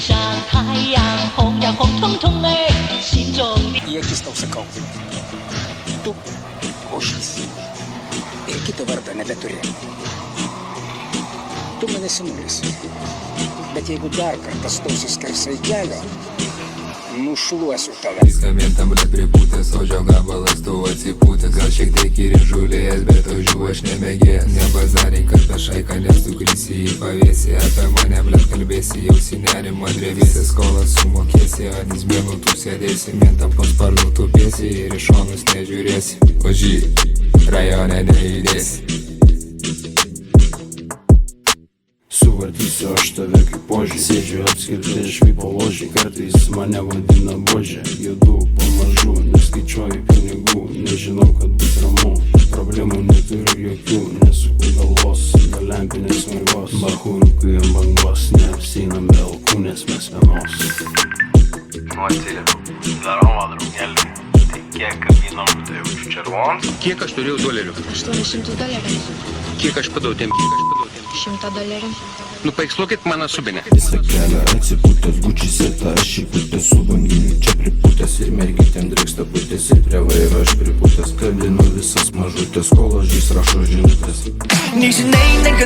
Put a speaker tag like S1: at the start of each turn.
S1: 上太阳，红呀红彤彤哎，心中的。
S2: Які став сакав? Tu кошись. Які ти варда не датурі? Tu мене симулюєш. Bet jeigu dar kartą stausi skersai kelio, nušluosiu tave.
S3: Viskamentą, ble, pripūtęs, o gabalas tu atsipūtęs. Gal šiek tiek ir įžulėjęs, bet ožių aš nemėgėjęs. Nebazarink apie šaiką, nes tu krisi į pavėsį. Apie mane, ble, kalbėsi, jausi nerimo drevėsi. Skolą sumokėsi, ant izbėnų tu sėdėsi. Mentą po sparnu tupėsi ir iš šonus nežiūrėsi. Ožį, rajone neįdėsi.
S4: Suvartysiu aš tave kaip požį. Sėdžiu apskritai švypo ložį. Kartais mane vadina božė. Judu pamažu, neskaičiuoju pinigų. Nežinau, kad bus ramu. Problemų neturiu jokių. Nesuku galvos, be lempinės mergos. Bahūriukai ant bangos. Neapseinam be alkūnės mes vienos.
S5: Dar omadrų gelį. Tai kiek kabinom, tai jaučiu červons.
S6: Kiek aš turėjau dolerių?
S7: $800.
S6: Kiek aš padau tiem?
S7: $100.
S6: Nu, paikslokit mano subinę.
S4: Visą kelią atsipūtęs, Gucci setą aš įpūtęs. Su banginiu čia pripūtęs ir mergytėm drėksta putės. Ir prie vairo aš pripūtęs, kabinu visas mažutės. Kol ožys rašo žinutės.
S1: 你是那个